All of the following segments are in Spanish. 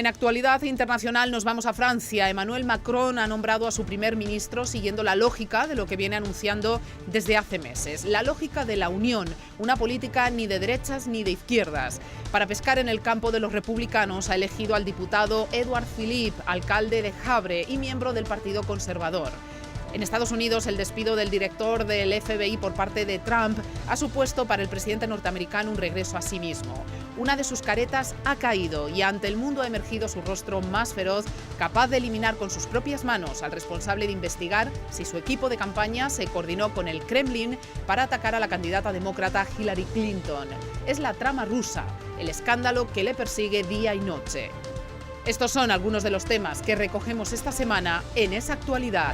En actualidad internacional nos vamos a Francia. Emmanuel Macron ha nombrado a su primer ministro siguiendo la lógica de lo que viene anunciando desde hace meses. La lógica de la unión, una política ni de derechas ni de izquierdas. Para pescar en el campo de los republicanos ha elegido al diputado Édouard Philippe, alcalde de Havre y miembro del Partido Conservador. En Estados Unidos, el despido del director del FBI por parte de Trump ha supuesto para el presidente norteamericano un regreso a sí mismo. Una de sus caretas ha caído y ante el mundo ha emergido su rostro más feroz, capaz de eliminar con sus propias manos al responsable de investigar si su equipo de campaña se coordinó con el Kremlin para atacar a la candidata demócrata Hillary Clinton. Es la trama rusa, el escándalo que le persigue día y noche. Estos son algunos de los temas que recogemos esta semana en Esa Actualidad.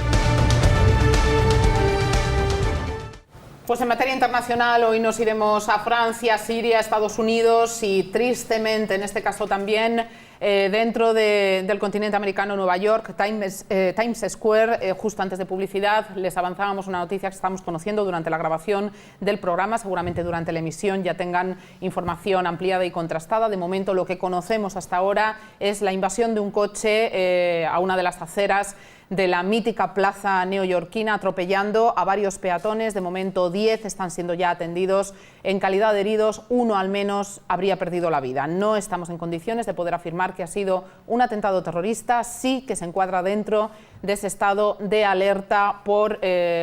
Pues en materia internacional hoy nos iremos a Francia, Siria, Estados Unidos y tristemente, en este caso también, dentro del continente americano, Nueva York, Times Square, justo antes de publicidad, les avanzábamos una noticia que estamos conociendo durante la grabación del programa, seguramente durante la emisión ya tengan información ampliada y contrastada. De momento lo que conocemos hasta ahora es la invasión de un coche a una de las aceras de la mítica plaza neoyorquina, atropellando a varios peatones. De momento 10 están siendo ya atendidos. En calidad de heridos, uno al menos habría perdido la vida. No estamos en condiciones de poder afirmar que ha sido un atentado terrorista, sí que se encuadra dentro de ese estado de alerta por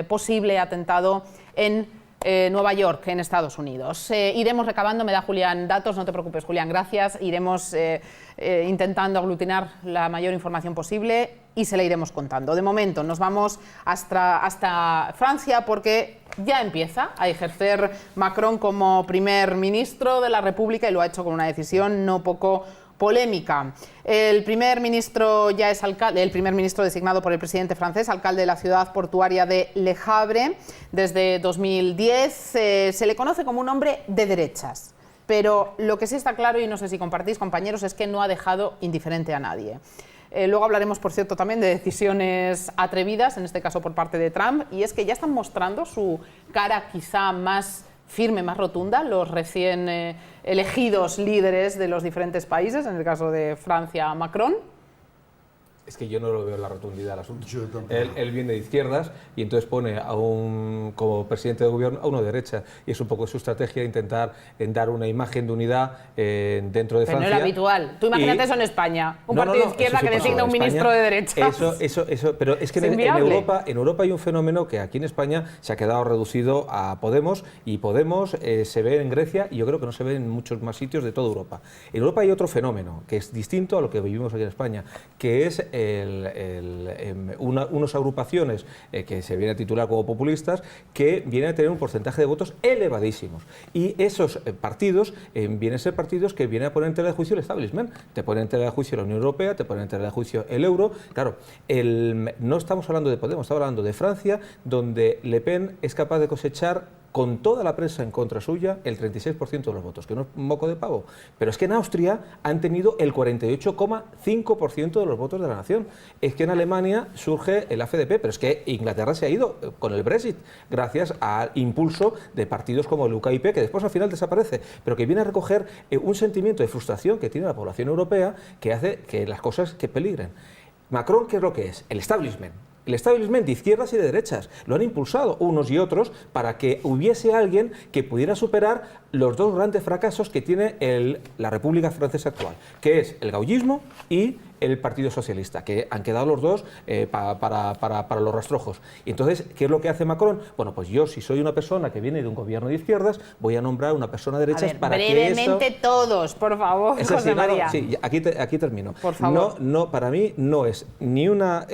posible atentado en Nueva York, en Estados Unidos. Iremos recabando, me da Julián datos, no te preocupes Julián, gracias. Iremos intentando aglutinar la mayor información posible y se la iremos contando. De momento nos vamos hasta Francia porque ya empieza a ejercer Macron como primer ministro de la República y lo ha hecho con una decisión no poco polémica. El primer ministro ya es alcalde, el primer ministro designado por el presidente francés, alcalde de la ciudad portuaria de Le Havre desde 2010. Se le conoce como un hombre de derechas, pero lo que sí está claro, y no sé si compartís, compañeros, es que no ha dejado indiferente a nadie. Luego hablaremos, por cierto, también de decisiones atrevidas, en este caso por parte de Trump, y es que ya están mostrando su cara quizá más firme, más rotunda, los recién elegidos líderes de los diferentes países, en el caso de Francia, Macron. Es que yo no lo veo la rotundidad del asunto. Él viene de izquierdas y entonces pone a como presidente de gobierno a uno de derecha. Y es un poco su estrategia dar una imagen de unidad dentro de Francia. Pero no es lo habitual. Tú imagínate eso en España. Un partido de izquierda que designa un ministro de derechas. Eso. Pero es que en Europa hay un fenómeno que aquí en España se ha quedado reducido a Podemos. Y Podemos se ve en Grecia y yo creo que no se ve en muchos más sitios de toda Europa. En Europa hay otro fenómeno que es distinto a lo que vivimos aquí en España, que es unas agrupaciones que se vienen a titular como populistas, que vienen a tener un porcentaje de votos elevadísimos. Y esos partidos vienen a ser partidos que vienen a poner en tela de juicio el establishment. Te ponen en tela de juicio la Unión Europea, te ponen en tela de juicio el euro. Claro, no estamos hablando de Podemos, estamos hablando de Francia, donde Le Pen es capaz de cosechar con toda la prensa en contra suya, el 36% de los votos, que no es un moco de pavo. Pero es que en Austria han tenido el 48,5% de los votos de la nación. Es que en Alemania surge el AFDP, pero es que Inglaterra se ha ido con el Brexit, gracias al impulso de partidos como el UKIP, que después al final desaparece, pero que viene a recoger un sentimiento de frustración que tiene la población europea, que hace que las cosas que peligren. Macron, ¿qué es lo que es? El establishment. El establishment de izquierdas y de derechas lo han impulsado unos y otros para que hubiese alguien que pudiera superar los dos grandes fracasos que tiene la República Francesa actual, que es el gaullismo y el Partido Socialista, que han quedado los dos para los rastrojos. Y entonces, ¿qué es lo que hace Macron? Bueno, pues yo, si soy una persona que viene de un gobierno de izquierdas, voy a nombrar una persona de derechas para brevemente que todos, por favor, José María. Sí, aquí termino. Por favor. No, para mí no es ni una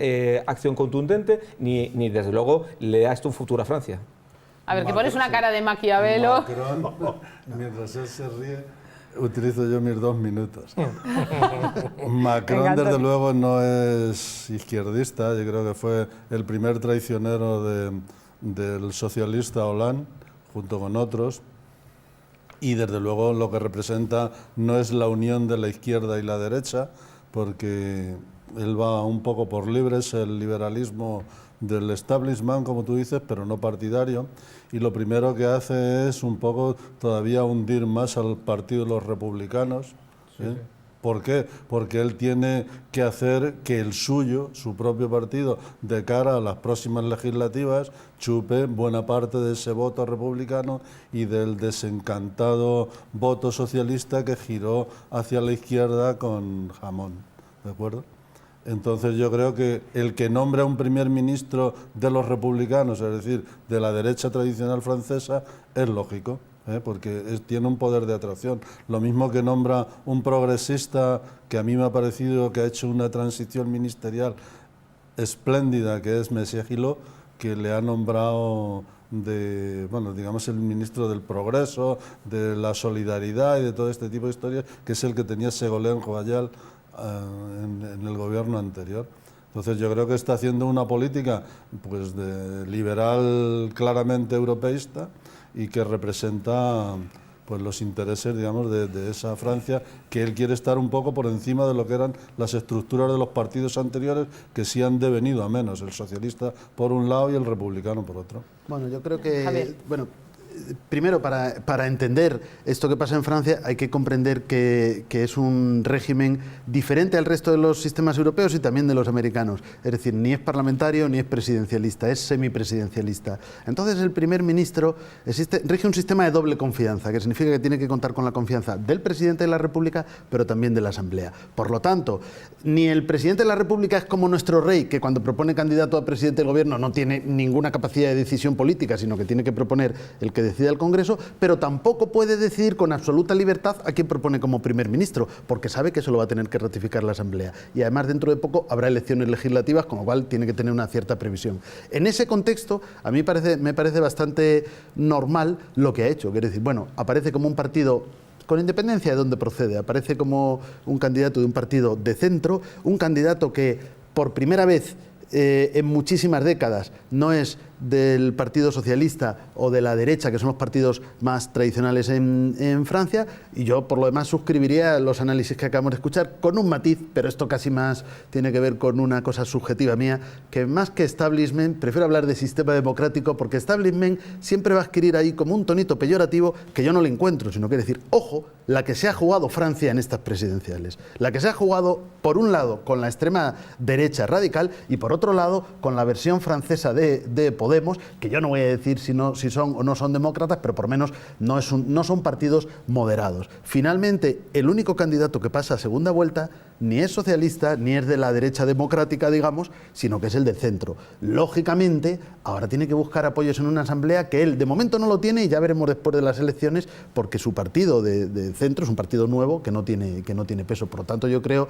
acción contundente, ni desde luego le da esto un futuro a Francia. A ver, que pones una cara de Maquiavelo. Macron, mientras él se ríe, utilizo yo mis 2 minutos. Macron, desde luego, no es izquierdista. Yo creo que fue el primer traicionero del socialista Hollande, junto con otros. Y, desde luego, lo que representa no es la unión de la izquierda y la derecha, porque él va un poco por libre, es el liberalismo del establishment, como tú dices, pero no partidario, y lo primero que hace es un poco todavía hundir más al partido de los republicanos, ¿sí? ¿Por qué? Porque él tiene que hacer que el suyo, su propio partido, de cara a las próximas legislativas, chupe buena parte de ese voto republicano y del desencantado voto socialista que giró hacia la izquierda con Hamon, ¿de acuerdo? Entonces yo creo que el que nombra a un primer ministro de los republicanos, es decir, de la derecha tradicional francesa, es lógico, porque tiene un poder de atracción. Lo mismo que nombra un progresista que a mí me ha parecido que ha hecho una transición ministerial espléndida, que es Messier Gillot, que le ha nombrado digamos el ministro del progreso, de la solidaridad y de todo este tipo de historias, que es el que tenía Ségolène Royal en el gobierno anterior. Entonces yo creo que está haciendo una política pues de liberal claramente europeísta y que representa pues los intereses, digamos, de esa Francia, que él quiere estar un poco por encima de lo que eran las estructuras de los partidos anteriores, que sí han devenido a menos, el socialista por un lado y el republicano por otro. Bueno, yo creo que, primero, para entender esto que pasa en Francia, hay que comprender que es un régimen diferente al resto de los sistemas europeos y también de los americanos. Es decir, ni es parlamentario ni es presidencialista, es semipresidencialista. Entonces, el primer ministro rige un sistema de doble confianza, que significa que tiene que contar con la confianza del presidente de la República, pero también de la Asamblea. Por lo tanto, ni el presidente de la República es como nuestro rey, que cuando propone candidato a presidente del gobierno no tiene ninguna capacidad de decisión política, sino que tiene que proponer el que decida el Congreso, pero tampoco puede decidir con absoluta libertad a quién propone como primer ministro, porque sabe que eso lo va a tener que ratificar la Asamblea. Y además dentro de poco habrá elecciones legislativas, con lo cual tiene que tener una cierta previsión. En ese contexto, a mí me parece bastante normal lo que ha hecho. Quiero decir, bueno, aparece como un partido con independencia de dónde procede, aparece como un candidato de un partido de centro, un candidato que por primera vez en muchísimas décadas no es del Partido Socialista o de la derecha, que son los partidos más tradicionales en Francia, y yo por lo demás suscribiría los análisis que acabamos de escuchar con un matiz, pero esto casi más tiene que ver con una cosa subjetiva mía, que más que establishment, prefiero hablar de sistema democrático, porque establishment siempre va a adquirir ahí como un tonito peyorativo que yo no le encuentro, sino quiere decir, ojo, la que se ha jugado Francia en estas presidenciales, la que se ha jugado por un lado con la extrema derecha radical y por otro lado con la versión francesa de Podemos, que yo no voy a decir si son o no son demócratas, pero por lo menos no son partidos moderados. Finalmente, el único candidato que pasa a segunda vuelta ni es socialista, ni es de la derecha democrática, digamos, sino que es el del centro. Lógicamente, ahora tiene que buscar apoyos en una asamblea que él de momento no lo tiene, y ya veremos después de las elecciones, porque su partido de centro es un partido nuevo que no tiene peso. Por lo tanto, yo creo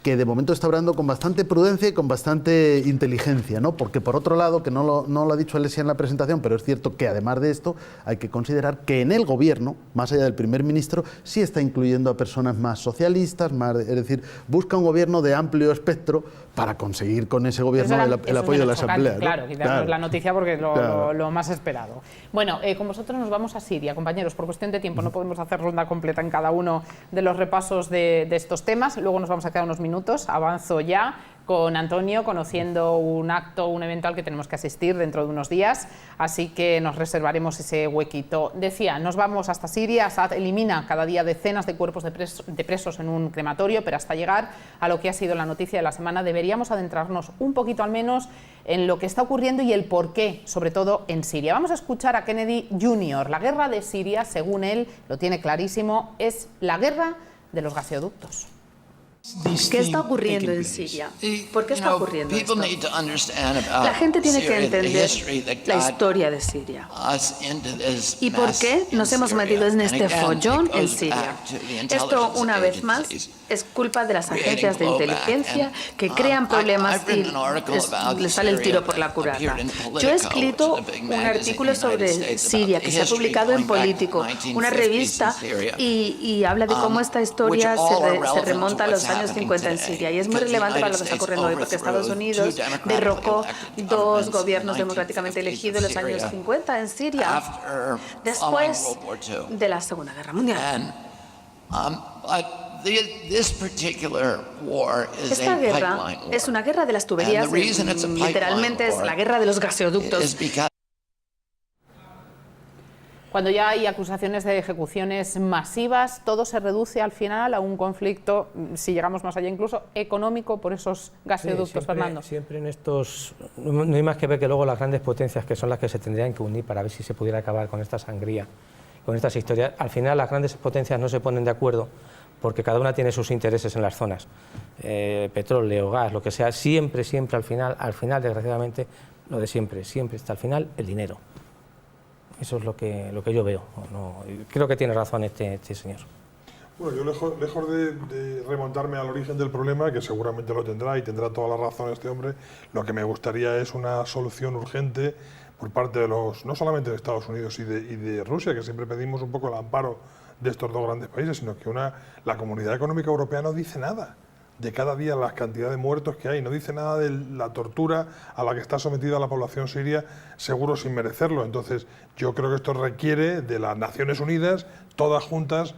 que de momento está obrando con bastante prudencia y con bastante inteligencia, ¿no? Porque por otro lado, que no lo ha dicho Alessia en la presentación, pero es cierto que además de esto hay que considerar que en el gobierno, más allá del primer ministro, sí está incluyendo a personas más socialistas, es decir, busca un gobierno de amplio espectro para conseguir con ese gobierno el apoyo de la Asamblea, ¿no? Claro, quitarnos la noticia porque es lo más esperado. Bueno, con vosotros nos vamos a Siria, compañeros, por cuestión de tiempo no podemos hacer ronda completa en cada uno de los repasos de estos temas, luego nos vamos a quedar unos minutos. Avanzo ya con Antonio, conociendo un evento al que tenemos que asistir dentro de unos días, así que nos reservaremos ese huequito. Decía, nos vamos hasta Siria. Assad elimina cada día decenas de cuerpos de presos en un crematorio, pero hasta llegar a lo que ha sido la noticia de la semana deberíamos adentrarnos un poquito al menos en lo que está ocurriendo y el porqué, sobre todo en Siria. Vamos a escuchar a Kennedy Jr. La guerra de Siria, según él, lo tiene clarísimo, es la guerra de los gaseoductos. ¿Qué está ocurriendo en Siria? ¿Por qué está ocurriendo esto? La gente tiene que entender la historia de Siria. ¿Y por qué nos hemos metido en este follón en Siria? Esto, una vez más, es culpa de las agencias de inteligencia que crean problemas y les sale el tiro por la culata. Yo he escrito un artículo sobre Siria que se ha publicado en Político, una revista, y habla de cómo esta historia se remonta a los años 50 en Siria, y es muy relevante para lo que está ocurriendo hoy, porque Estados Unidos derrocó dos gobiernos democráticamente elegidos en los años 50 en Siria, después de la Segunda Guerra Mundial. Esta guerra es una guerra de las tuberías, literalmente es la guerra de los gaseoductos. Cuando ya hay acusaciones de ejecuciones masivas, todo se reduce al final a un conflicto, si llegamos más allá incluso, económico por esos gasoductos, Fernando. Siempre en estos, no hay más que ver que luego las grandes potencias, que son las que se tendrían que unir para ver si se pudiera acabar con esta sangría, con estas historias. Al final las grandes potencias no se ponen de acuerdo porque cada una tiene sus intereses en las zonas, petróleo, gas, lo que sea. Siempre al final desgraciadamente, lo de siempre está al final el dinero. Eso es lo que yo veo. Creo que tiene razón este señor. Bueno, yo lejos de remontarme al origen del problema, que seguramente lo tendrá y tendrá toda la razón este hombre, lo que me gustaría es una solución urgente por parte de no solamente de Estados Unidos y de Rusia, que siempre pedimos un poco el amparo de estos dos grandes países, sino que la Comunidad Económica Europea no dice nada de cada día la cantidad de muertos que hay, no dice nada de la tortura a la que está sometida la población siria, seguro sin merecerlo. Entonces, yo creo que esto requiere de las Naciones Unidas, todas juntas,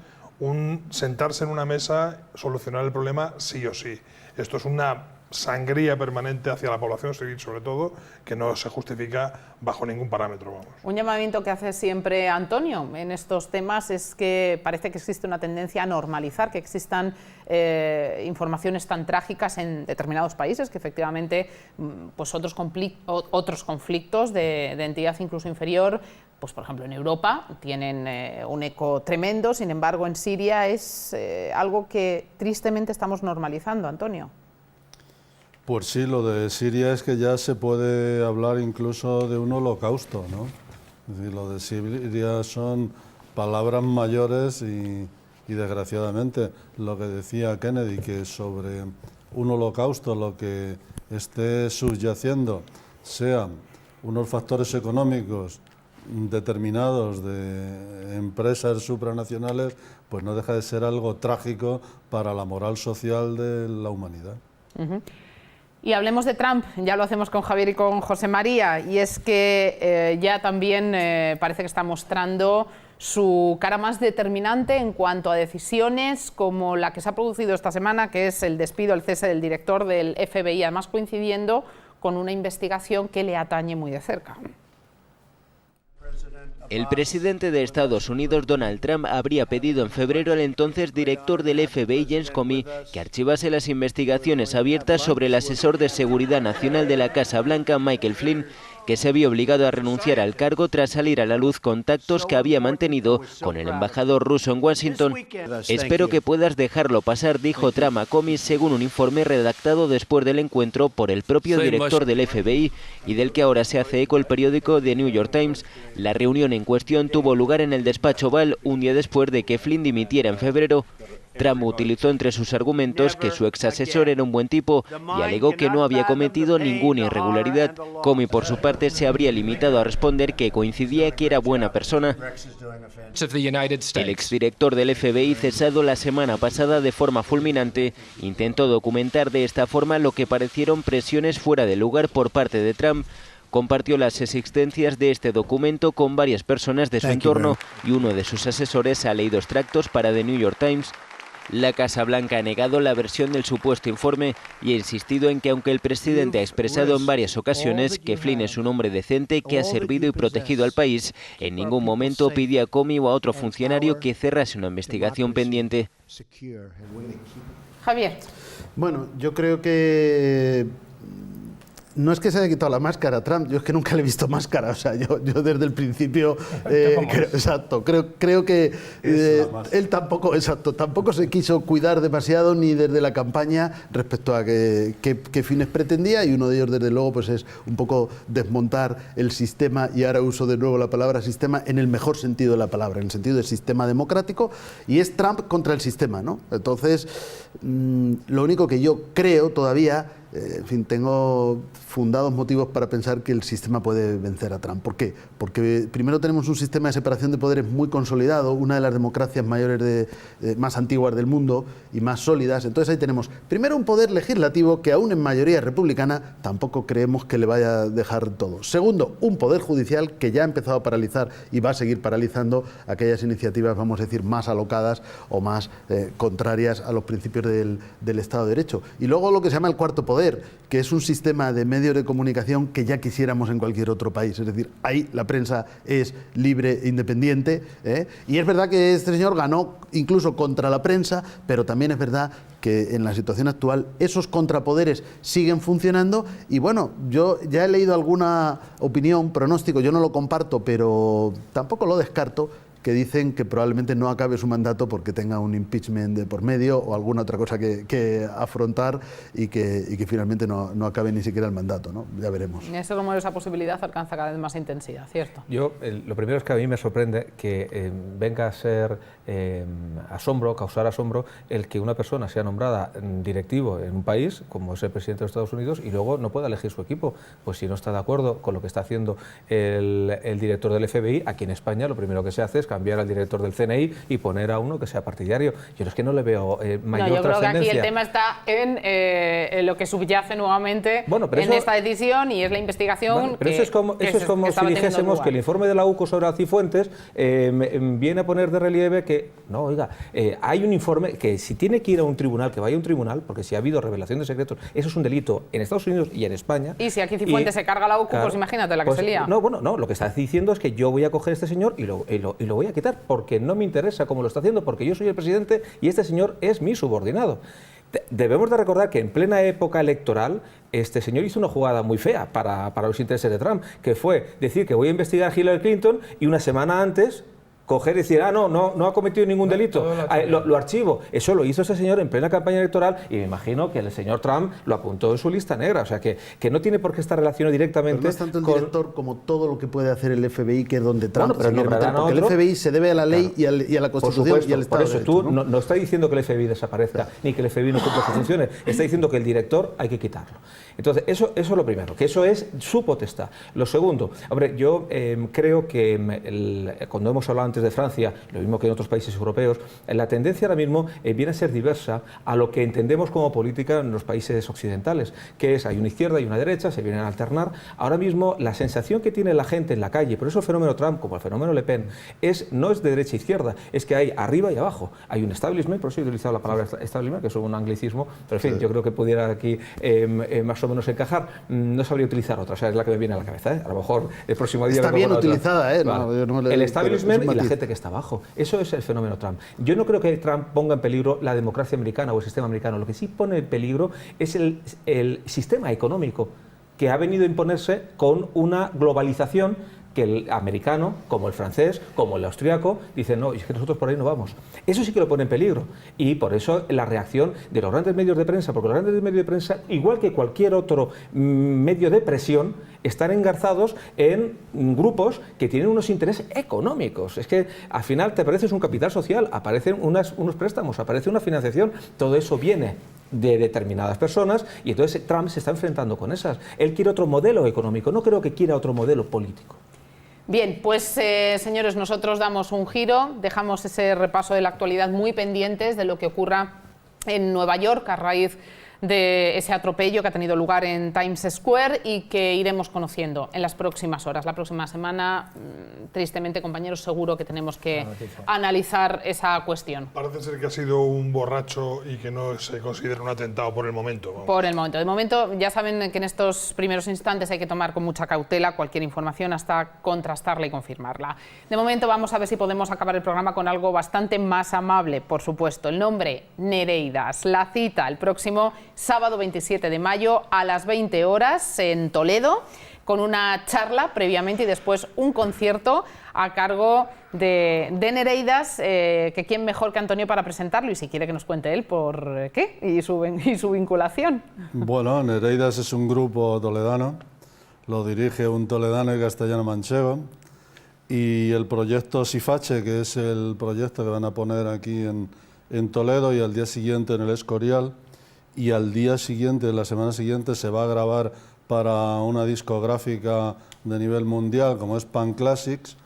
sentarse en una mesa, solucionar el problema sí o sí. Esto es una sangría permanente hacia la población civil, sobre todo, que no se justifica bajo ningún parámetro. Vamos. Un llamamiento que hace siempre Antonio en estos temas es que parece que existe una tendencia a normalizar que existan informaciones tan trágicas en determinados países, que efectivamente pues otros conflictos de entidad incluso inferior, pues por ejemplo en Europa tienen un eco tremendo. Sin embargo, en Siria es algo que tristemente estamos normalizando, Antonio. Pues sí, lo de Siria es que ya se puede hablar incluso de un holocausto, ¿no? Es decir, lo de Siria son palabras mayores y desgraciadamente lo que decía Kennedy, que sobre un holocausto lo que esté subyaciendo sean unos factores económicos determinados de empresas supranacionales, pues no deja de ser algo trágico para la moral social de la humanidad. Y hablemos de Trump, ya lo hacemos con Javier y con José María, y es que ya también parece que está mostrando su cara más determinante en cuanto a decisiones como la que se ha producido esta semana, que es el despido, el cese del director del FBI, además coincidiendo con una investigación que le atañe muy de cerca. El presidente de Estados Unidos, Donald Trump, habría pedido en febrero al entonces director del FBI, James Comey, que archivase las investigaciones abiertas sobre el asesor de seguridad nacional de la Casa Blanca, Michael Flynn, que se vio obligado a renunciar al cargo tras salir a la luz contactos que había mantenido con el embajador ruso en Washington. Espero que puedas dejarlo pasar, dijo Trump a Comey, según un informe redactado después del encuentro por el propio director del FBI y del que ahora se hace eco el periódico The New York Times. La reunión en cuestión tuvo lugar en el despacho Oval un día después de que Flynn dimitiera en febrero. Trump utilizó entre sus argumentos que su exasesor era un buen tipo y alegó que no había cometido ninguna irregularidad. Comey, por su parte, se habría limitado a responder que coincidía que era buena persona. El exdirector del FBI, cesado la semana pasada de forma fulminante, intentó documentar de esta forma lo que parecieron presiones fuera de lugar por parte de Trump. Compartió las existencias de este documento con varias personas de su entorno y uno de sus asesores ha leído extractos para The New York Times. La Casa Blanca ha negado la versión del supuesto informe y ha insistido en que aunque el presidente ha expresado en varias ocasiones que Flynn es un hombre decente que ha servido y protegido al país, en ningún momento pidió a Comey o a otro funcionario que cerrase una investigación pendiente. Javier. Bueno, yo creo que no es que se haya quitado la máscara Trump, yo es que nunca le he visto máscara, o sea, yo desde el principio, creo que él tampoco se quiso cuidar demasiado ni desde la campaña respecto a qué fines pretendía, y uno de ellos desde luego pues es un poco desmontar el sistema, y ahora uso de nuevo la palabra sistema en el mejor sentido de la palabra, en el sentido del sistema democrático, y es Trump contra el sistema, ¿no? Entonces, lo único que yo creo todavía, en fin, tengo fundados motivos para pensar que el sistema puede vencer a Trump. ¿Por qué? Porque primero tenemos un sistema de separación de poderes muy consolidado, una de las democracias mayores más antiguas del mundo y más sólidas. Entonces ahí tenemos primero un poder legislativo que aún en mayoría republicana tampoco creemos que le vaya a dejar todo. Segundo, un poder judicial que ya ha empezado a paralizar y va a seguir paralizando aquellas iniciativas, vamos a decir, más alocadas o más contrarias a los principios del Estado de Derecho. Y luego lo que se llama el cuarto poder, contrapoder, que es un sistema de medios de comunicación que ya quisiéramos en cualquier otro país. Es decir, ahí la prensa es libre e independiente, y es verdad que este señor ganó incluso contra la prensa, pero también es verdad que en la situación actual esos contrapoderes siguen funcionando. Y bueno, yo ya he leído alguna opinión, pronóstico, yo no lo comparto, pero tampoco lo descarto, que dicen que probablemente no acabe su mandato porque tenga un impeachment de por medio o alguna otra cosa que afrontar y que finalmente no acabe ni siquiera el mandato, ¿no? Ya veremos. Ese rumor, esa posibilidad alcanza cada vez más intensidad, ¿cierto? Yo, lo primero es que a mí me sorprende que venga a ser causar asombro el que una persona sea nombrada directivo en un país, como es el presidente de los Estados Unidos, y luego no pueda elegir su equipo. Pues si no está de acuerdo con lo que está haciendo el director del FBI, aquí en España lo primero que se hace es cambiar al director del CNI y poner a uno que sea partidario. Yo es que no le veo mayor trascendencia. Yo creo que aquí el tema está en lo que subyace nuevamente en esta decisión, y es la investigación. Bueno, pero eso es como si dijésemos que el informe de la UCO sobre Cifuentes viene a poner de relieve que, no, oiga, hay un informe que si tiene que ir a un tribunal, que vaya a un tribunal, porque si ha habido revelación de secretos, eso es un delito en Estados Unidos y en España. Y si aquí Cifuentes se carga la UCO, claro, pues imagínate la que se lía. No, bueno, no, lo que está diciendo es que yo voy a coger a este señor y lo voy a quitar, porque no me interesa cómo lo está haciendo, porque yo soy el presidente y este señor es mi subordinado. Debemos de recordar que en plena época electoral este señor hizo una jugada muy fea para los intereses de Trump, que fue decir que voy a investigar a Hillary Clinton y una semana antes coger y decir, no ha cometido ningún delito, lo archivo. Eso lo hizo ese señor en plena campaña electoral, y me imagino que el señor Trump lo apuntó en su lista negra. O sea, que no tiene por qué estar relacionado directamente. Pero no es tanto el director como todo lo que puede hacer el FBI, que es donde Trump se quiere meter, porque el FBI se debe a la ley, claro, y a la Constitución, supuesto, y al Estado por eso de Derecho, tú no está diciendo que el FBI desaparezca, ni que el FBI no cumpla sus funciones. Está diciendo que el director hay que quitarlo. Entonces, eso es lo primero, que eso es su potestad. Lo segundo, hombre, yo creo que cuando hemos hablado antes de Francia, lo mismo que en otros países europeos, la tendencia ahora mismo viene a ser diversa a lo que entendemos como política en los países occidentales, que es hay una izquierda y una derecha, se vienen a alternar. Ahora mismo la sensación que tiene la gente en la calle, por eso el fenómeno Trump como el fenómeno Le Pen, no es de derecha e izquierda, es que hay arriba y abajo. Hay un establishment, por eso he utilizado la palabra establishment, que es un anglicismo, pero en fin, yo creo que pudiera aquí más o menos encajar. No sabría utilizar otra, o sea, es la que me viene a la cabeza, A lo mejor el próximo día... Está bien utilizada, el establishment y la gente que está abajo. Eso es el fenómeno Trump. Yo no creo que Trump ponga en peligro la democracia americana o el sistema americano. Lo que sí pone en peligro es el sistema económico que ha venido a imponerse con una globalización que el americano, como el francés, como el austriaco, dicen, no, es que nosotros por ahí no vamos. Eso sí que lo pone en peligro. Y por eso la reacción de los grandes medios de prensa, porque los grandes medios de prensa, igual que cualquier otro medio de presión, están engarzados en grupos que tienen unos intereses económicos. Es que al final te aparece un capital social, aparecen unos préstamos, aparece una financiación, todo eso viene de determinadas personas, y entonces Trump se está enfrentando con esas. Él quiere otro modelo económico, no creo que quiera otro modelo político. Bien, pues señores, nosotros damos un giro, dejamos ese repaso de la actualidad muy pendientes de lo que ocurra en Nueva York a raíz de ese atropello que ha tenido lugar en Times Square y que iremos conociendo en las próximas horas. La próxima semana, tristemente, compañeros, seguro que tenemos que analizar esa cuestión. Parece ser que ha sido un borracho y que no se considera un atentado por el momento. Vamos. Por el momento. De momento, ya saben que en estos primeros instantes hay que tomar con mucha cautela cualquier información hasta contrastarla y confirmarla. De momento, vamos a ver si podemos acabar el programa con algo bastante más amable, por supuesto. El nombre, Nereidas. La cita, el próximo sábado 27 de mayo a las 20 horas en Toledo, con una charla previamente y después un concierto a cargo de Nereidas, que quién mejor que Antonio para presentarlo, y si quiere que nos cuente él por qué y su vinculación. Bueno, Nereidas es un grupo toledano, lo dirige un toledano y castellano manchego, y el proyecto Sifache, que es el proyecto que van a poner aquí en Toledo y al día siguiente en el Escorial, y al día siguiente, la semana siguiente, se va a grabar para una discográfica de nivel mundial como es Pan Classics.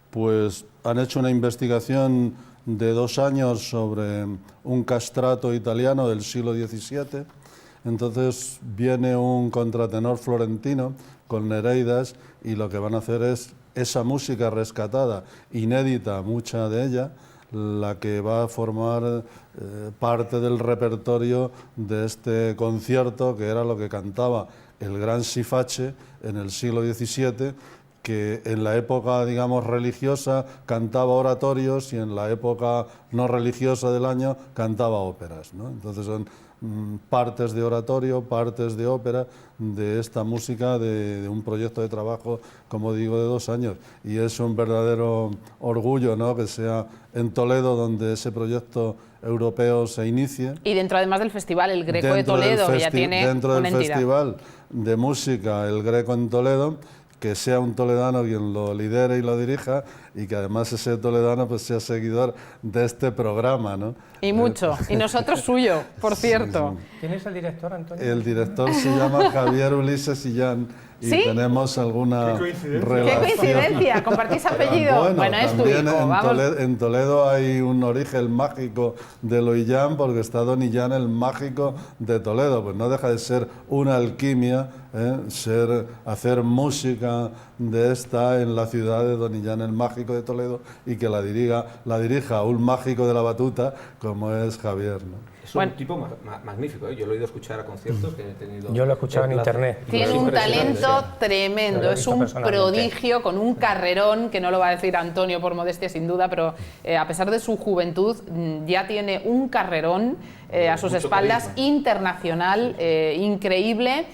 Pues han hecho una investigación de 2 años sobre un castrato italiano del siglo XVII. Entonces viene un contratenor florentino con Nereidas y lo que van a hacer es esa música rescatada, inédita, mucha de ella, la que va a formar parte del repertorio de este concierto, que era lo que cantaba el gran Sifache en el siglo XVII, que en la época, digamos, religiosa cantaba oratorios y en la época no religiosa del año cantaba óperas, ¿no? Entonces son partes de oratorio, partes de ópera, de esta música, de un proyecto de trabajo, como digo, de 2 años. Y es un verdadero orgullo, ¿no?, que sea en Toledo donde ese proyecto europeo se inicie. Y dentro, además del festival, el Greco de Toledo, que ya tiene dentro una del entidad. Festival de Música, el Greco en Toledo, que sea un toledano quien lo lidere y lo dirija, y que además ese toledano pues sea seguidor de este programa, ¿no? Y mucho, y nosotros suyo, por cierto. Sí. ¿Quién es el director, Antonio? El director se llama Javier Ulises Sillán, y ¿Sí? tenemos alguna relación. ¡Qué coincidencia! ¿Compartís apellido? Bueno, es tu también hijo. en Toledo hay un origen mágico de lo Illán, porque está Don Illán, el mágico de Toledo. Pues no deja de ser una alquimia, hacer música de esta en la ciudad de Don Illán, el mágico de Toledo, y que la dirija un mágico de la batuta como es Javier, ¿no? Es un tipo magnífico, ¿eh? Yo lo he ido a escuchar a conciertos que he tenido. Yo lo he escuchado en internet. Tiene un talento tremendo, es un prodigio con un carrerón, que no lo va a decir Antonio por modestia sin duda, pero a pesar de su juventud ya tiene un carrerón a sus espaldas internacional increíble.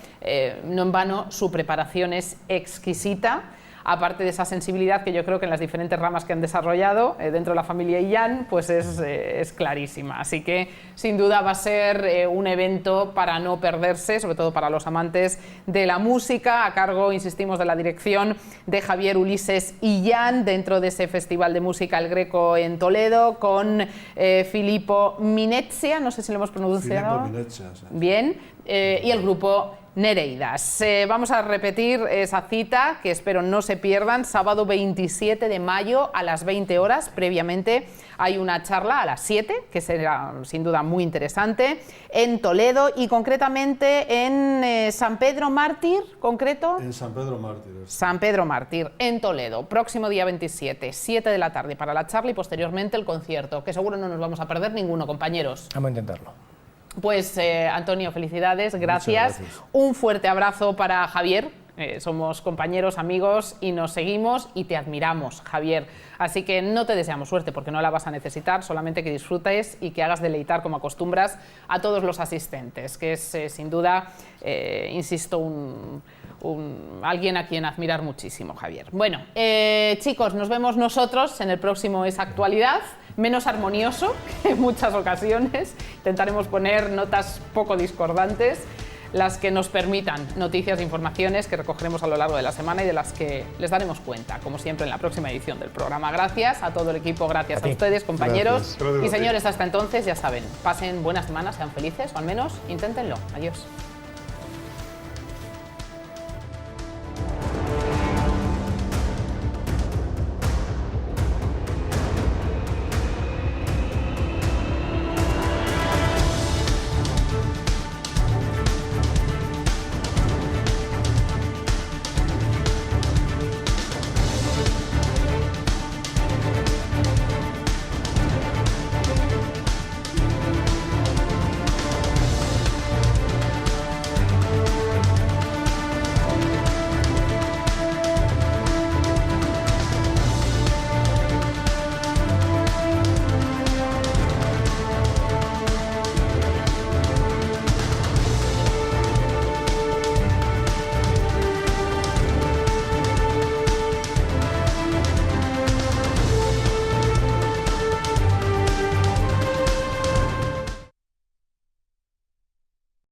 No en vano su preparación es exquisita, aparte de esa sensibilidad que yo creo que en las diferentes ramas que han desarrollado dentro de la familia Illán, pues es clarísima. Así que sin duda va a ser un evento para no perderse, sobre todo para los amantes de la música, a cargo, insistimos, de la dirección de Javier Ulises Illán, dentro de ese Festival de Música El Greco en Toledo, con Filippo Minezia, no sé si lo hemos pronunciado. Filippo Minezia, sí. Bien, y el grupo Nereidas. Vamos a repetir esa cita, que espero no se pierdan, sábado 27 de mayo a las 20 horas. Previamente hay una charla a las 7, que será sin duda muy interesante, en Toledo y concretamente en San Pedro Mártir, concreto. En San Pedro Mártir. San Pedro Mártir, en Toledo, próximo día 27, 7 de la tarde para la charla y posteriormente el concierto, que seguro no nos vamos a perder ninguno, compañeros. Vamos a intentarlo. Pues Antonio, felicidades, gracias. Un fuerte abrazo para Javier. Somos compañeros, amigos y nos seguimos y te admiramos, Javier. Así que no te deseamos suerte porque no la vas a necesitar, solamente que disfrutes y que hagas deleitar como acostumbras a todos los asistentes, que es sin duda, insisto, alguien a quien admirar muchísimo, Javier. Bueno, chicos, nos vemos nosotros en el próximo Es Actualidad, menos armonioso que en muchas ocasiones. Intentaremos poner notas poco discordantes, las que nos permitan noticias e informaciones que recogeremos a lo largo de la semana y de las que les daremos cuenta, como siempre, en la próxima edición del programa. Gracias a todo el equipo, gracias a ustedes, compañeros. Gracias. Y señores, hasta entonces, ya saben, pasen buenas semanas, sean felices, o al menos inténtenlo. Adiós.